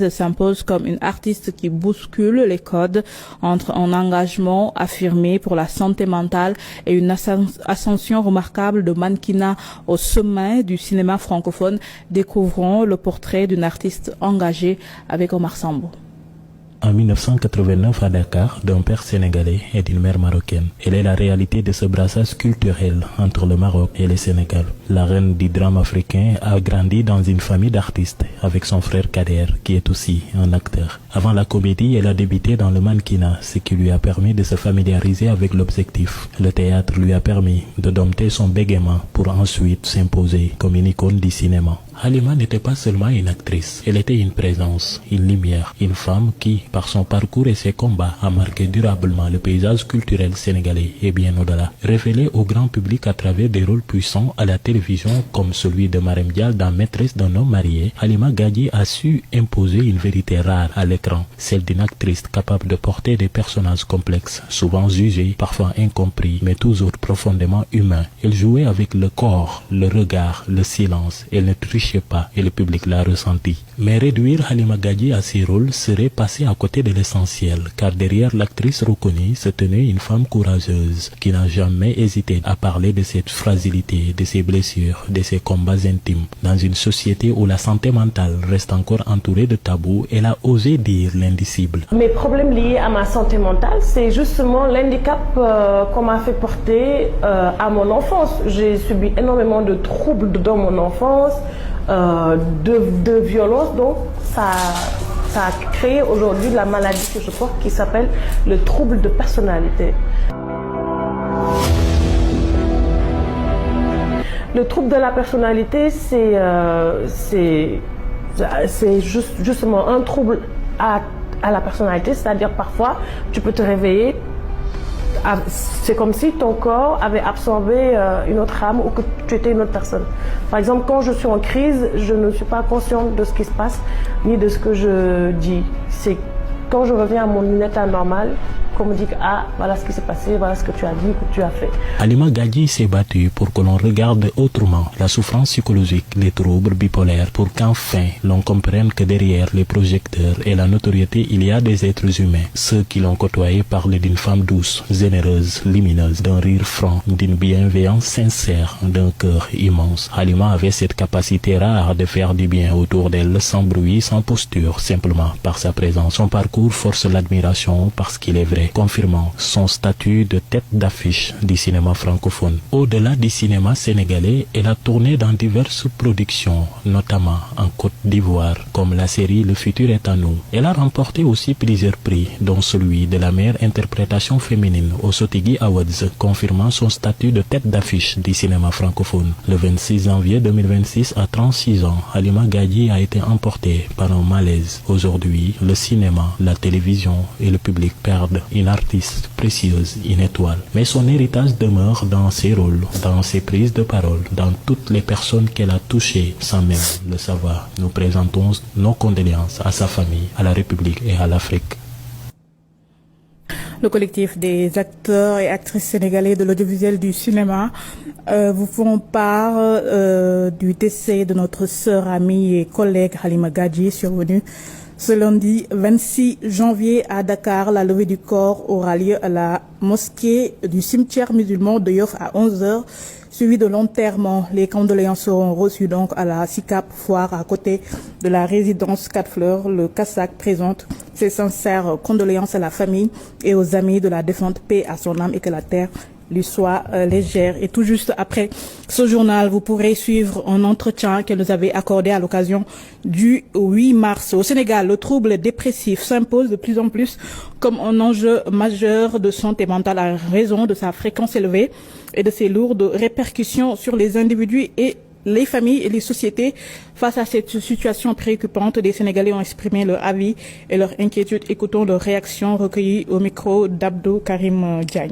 s'impose comme une artiste qui bouscule les codes entre un engagement affirmé pour la santé mentale et une ascension remarquable de mannequinat au sommet du cinéma francophone. Découvrons le portrait d'une artiste engagée avec Omar Sambo. En 1989 à Dakar, d'un père sénégalais et d'une mère marocaine. Elle est la réalité de ce brassage culturel entre le Maroc et le Sénégal. La reine du drame africain a grandi dans une famille d'artistes avec son frère Kader, qui est aussi un acteur. Avant la comédie, elle a débuté dans le mannequinat, ce qui lui a permis de se familiariser avec l'objectif. Le théâtre lui a permis de dompter son bégaiement pour ensuite s'imposer comme une icône du cinéma. Halima n'était pas seulement une actrice, elle était une présence, une lumière, une femme qui, par son parcours et ses combats, a marqué durablement le paysage culturel sénégalais et bien au-delà. Révélée au grand public à travers des rôles puissants à la télévision comme celui de Marème Dial dans Maîtresse d'un homme marié, Halima Gadji a su imposer une vérité rare à l'écran, celle d'une actrice capable de porter des personnages complexes, souvent jugés, parfois incompris, mais toujours profondément humains. Elle jouait avec le corps, le regard, le silence, elle ne trichait pas et le public l'a ressenti. Mais réduire Halima Gadji à ses rôles serait passer à côté de l'essentiel, car derrière l'actrice reconnue se tenait une femme courageuse qui n'a jamais hésité à parler de cette fragilité, de ses blessures, de ses combats intimes. Dans une société où la santé mentale reste encore entourée de tabous, elle a osé dire l'indicible. Mes problèmes liés à ma santé mentale, c'est justement l'handicap qu'on m'a fait porter à mon enfance. J'ai subi énormément de troubles dans mon enfance, de violence, donc ça a créé aujourd'hui la maladie que je porte qui s'appelle le trouble de personnalité. Le trouble de la personnalité, c'est justement un trouble à la personnalité, c'est-à-dire parfois tu peux te réveiller, c'est comme si ton corps avait absorbé une autre âme ou que tu étais une autre personne. Par exemple, quand je suis en crise, je ne suis pas consciente de ce qui se passe ni de ce que je dis. C'est quand je reviens à mon état normal qu'on me dit que voilà ce qui s'est passé, voilà ce que tu as dit, que tu as fait. Halima Gadji s'est battue pour que l'on regarde autrement la souffrance psychologique, les troubles bipolaires, pour qu'enfin l'on comprenne que derrière les projecteurs et la notoriété, il y a des êtres humains. Ceux qui l'ont côtoyée parlent d'une femme douce, généreuse, lumineuse, d'un rire franc, d'une bienveillance sincère, d'un cœur immense. Halima avait cette capacité rare de faire du bien autour d'elle, sans bruit, sans posture, simplement par sa présence. Son parcours force l'admiration parce qu'il est vrai, confirmant son statut de tête d'affiche du cinéma francophone. Au-delà du cinéma sénégalais, elle a tourné dans diverses productions, notamment en Côte d'Ivoire, comme la série Le futur est à nous. Elle a remporté aussi plusieurs prix, dont celui de la meilleure interprétation féminine au Sotigui Awards, confirmant son statut de tête d'affiche du cinéma francophone. Le 26 janvier 2026, à 36 ans, Halima Gadji a été emportée par un malaise. Aujourd'hui, le cinéma, la télévision et le public perdent une artiste précieuse, une étoile. Mais son héritage demeure dans ses rôles, dans ses prises de parole, dans toutes les personnes qu'elle a touchées sans même le savoir. Nous présentons nos condoléances à sa famille, à la République et à l'Afrique. Le collectif des acteurs et actrices sénégalais de l'audiovisuel du cinéma vous font part du décès de notre sœur, amie et collègue Halima Gadji, survenue ce lundi 26 janvier à Dakar. La levée du corps aura lieu à la mosquée du cimetière musulman de Yoff à 11h, suivi de l'enterrement. Les condoléances seront reçues donc à la SICAP Foire à côté de la résidence 4 Fleurs. Le CASAC présente ses sincères condoléances à la famille et aux amis de la défunte, paix à son âme et que la terre lui soit légère. Et tout juste après ce journal, vous pourrez suivre un entretien qu'elle nous avait accordé à l'occasion du 8 mars. Au Sénégal, le trouble dépressif s'impose de plus en plus comme un enjeu majeur de santé mentale à raison de sa fréquence élevée et de ses lourdes répercussions sur les individus et les familles et les sociétés. Face à cette situation préoccupante, des Sénégalais ont exprimé leur avis et leur inquiétude. Écoutons leurs réactions recueillies au micro d'Abdou Karim Diagne.